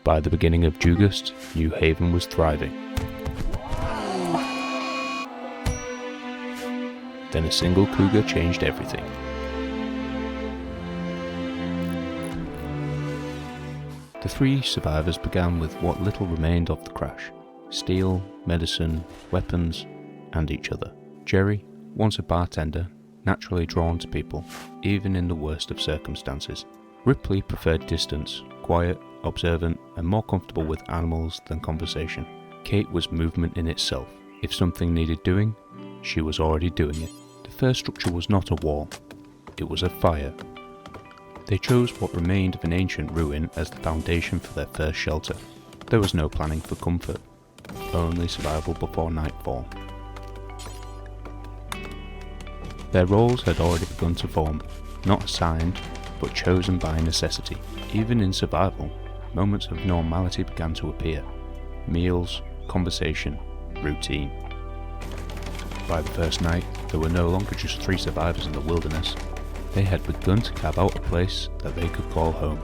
By the beginning of August, New Haven was thriving. Then a single cougar changed everything. The 3 survivors began with what little remained of the crash: steel, medicine, weapons, and each other. Jerry, once a bartender, naturally drawn to people, even in the worst of circumstances. Ripley preferred distance, quiet, observant, and more comfortable with animals than conversation. Kate was movement in itself. If something needed doing, she was already doing it. The first structure was not a wall, it was a fire. They chose what remained of an ancient ruin as the foundation for their first shelter. There was no planning for comfort, only survival before nightfall. Their roles had already begun to form, not assigned, but chosen by necessity. Even in survival, moments of normality began to appear. Meals, conversation, routine. By the first night, there were no longer just 3 survivors in the wilderness. They had begun to carve out a place that they could call home.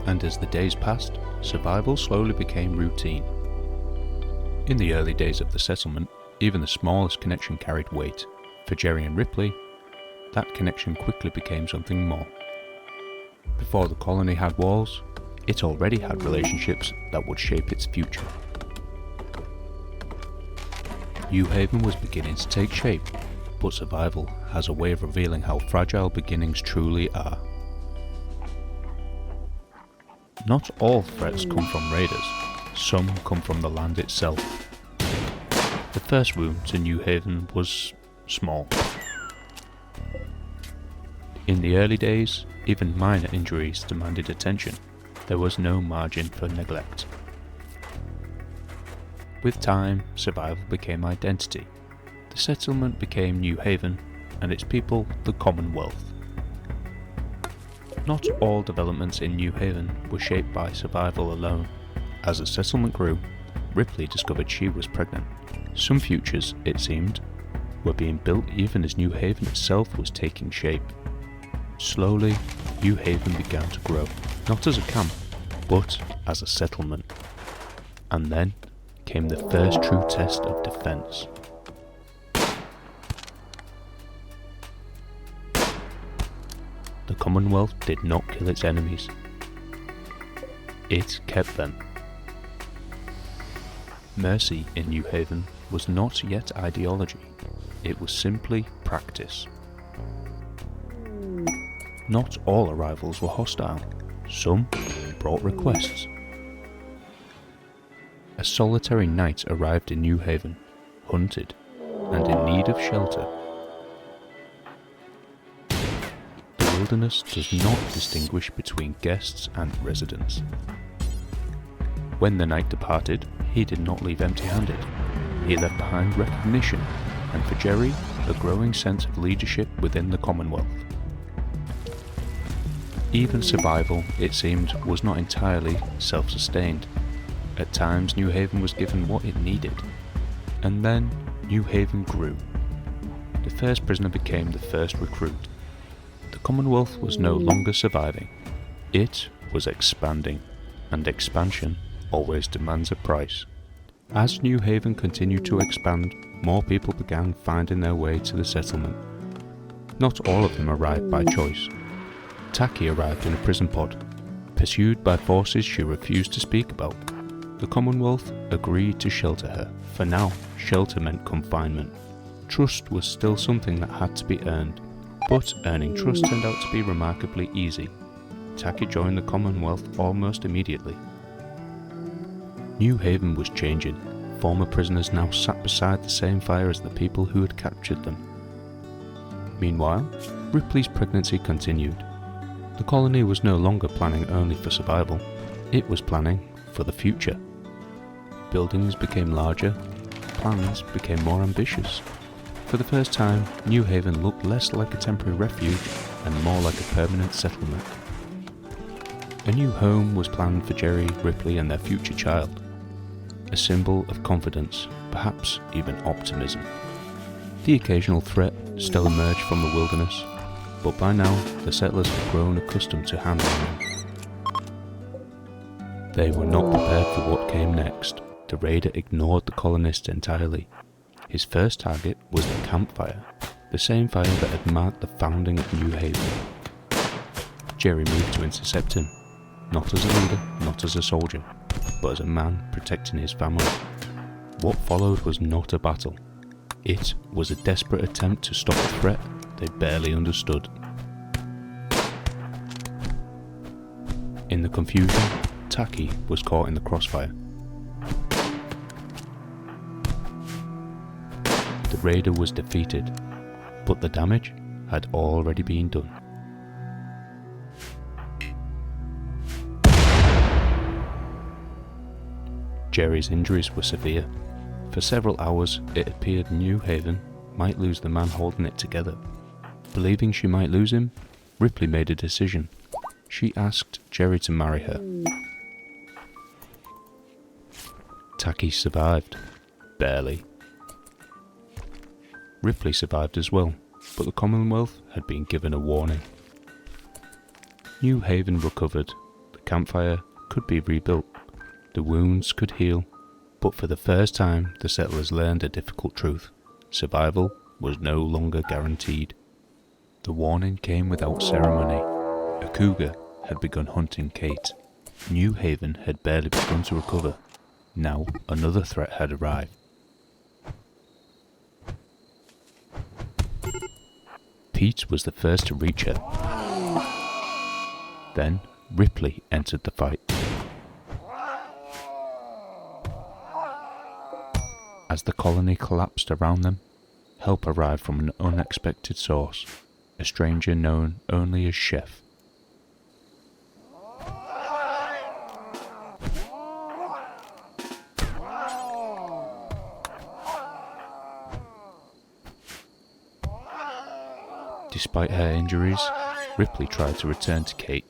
And as the days passed, survival slowly became routine. In the early days of the settlement, even the smallest connection carried weight. For Jerry and Ripley, that connection quickly became something more. Before the colony had walls, it already had relationships that would shape its future. New Haven was beginning to take shape, but survival has a way of revealing how fragile beginnings truly are. Not all threats come from raiders, some come from the land itself. The first wound to New Haven was small. In the early days, even minor injuries demanded attention. There was no margin for neglect. With time, survival became identity. The settlement became New Haven, and its people the Commonwealth. Not all developments in New Haven were shaped by survival alone. As the settlement grew, Ripley discovered she was pregnant. Some futures, it seemed, were being built even as New Haven itself was taking shape. Slowly, New Haven began to grow, not as a camp, but as a settlement. And then came the first true test of defense. The Commonwealth did not kill its enemies. It kept them. Mercy in New Haven was not yet ideology. It was simply practice. Not all arrivals were hostile. Some brought requests. A solitary knight arrived in New Haven, hunted, and in need of shelter. The wilderness does not distinguish between guests and residents. When the knight departed, he did not leave empty-handed. He left behind recognition, and for Jerry, a growing sense of leadership within the Commonwealth. Even survival, it seemed, was not entirely self-sustained. At times, New Haven was given what it needed. And then, New Haven grew. The first prisoner became the first recruit. The Commonwealth was no longer surviving. It was expanding, and expansion always demands a price. As New Haven continued to expand, more people began finding their way to the settlement. Not all of them arrived by choice. Taki arrived in a prison pod, pursued by forces she refused to speak about. The Commonwealth agreed to shelter her. For now, shelter meant confinement. Trust was still something that had to be earned, but earning trust turned out to be remarkably easy. Taki joined the Commonwealth almost immediately. New Haven was changing. Former prisoners now sat beside the same fire as the people who had captured them. Meanwhile, Ripley's pregnancy continued. The colony was no longer planning only for survival, it was planning for the future. Buildings became larger, plans became more ambitious. For the first time, New Haven looked less like a temporary refuge and more like a permanent settlement. A new home was planned for Jerry, Ripley and their future child. A symbol of confidence, perhaps even optimism. The occasional threat still emerged from the wilderness, but by now the settlers had grown accustomed to handling them. They were not prepared for what came next. The raider ignored the colonists entirely. His first target was the campfire, the same fire that had marked the founding of New Haven. Jerry moved to intercept him, not as a leader, not as a soldier, but as a man protecting his family. What followed was not a battle. It was a desperate attempt to stop a threat they barely understood. In the confusion, Taki was caught in the crossfire. The raider was defeated, but the damage had already been done. Jerry's injuries were severe. For several hours, it appeared New Haven might lose the man holding it together. Believing she might lose him, Ripley made a decision. She asked Jerry to marry her. Taki survived. Barely. Ripley survived as well, but the Commonwealth had been given a warning. New Haven recovered. The campfire could be rebuilt. The wounds could heal. But for the first time, the settlers learned a difficult truth. Survival was no longer guaranteed. The warning came without ceremony. A cougar had begun hunting Kate. New Haven had barely begun to recover. Now another threat had arrived. Pete was the first to reach her. Then Ripley entered the fight. As the colony collapsed around them, help arrived from an unexpected source, a stranger known only as Chef. Despite her injuries, Ripley tried to return to Kate.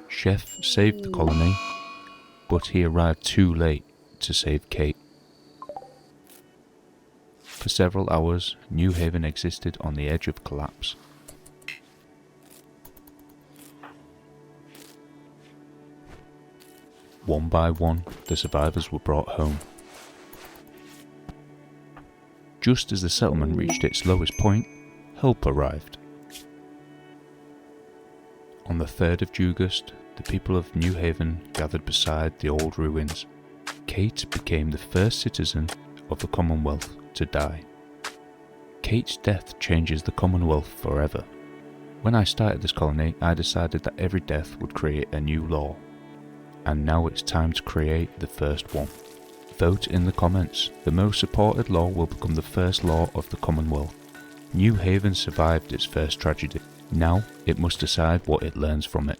Chef saved the colony, but he arrived too late to save Kate. For several hours, New Haven existed on the edge of collapse. One by one, the survivors were brought home. Just as the settlement reached its lowest point, help arrived. On the 3rd of August, the people of New Haven gathered beside the old ruins. Kate became the first citizen of the Commonwealth to die. Kate's death changes the Commonwealth forever. When I started this colony, I decided that every death would create a new law. And now it's time to create the first one. Vote in the comments. The most supported law will become the first law of the Commonwealth. New Haven survived its first tragedy. Now it must decide what it learns from it.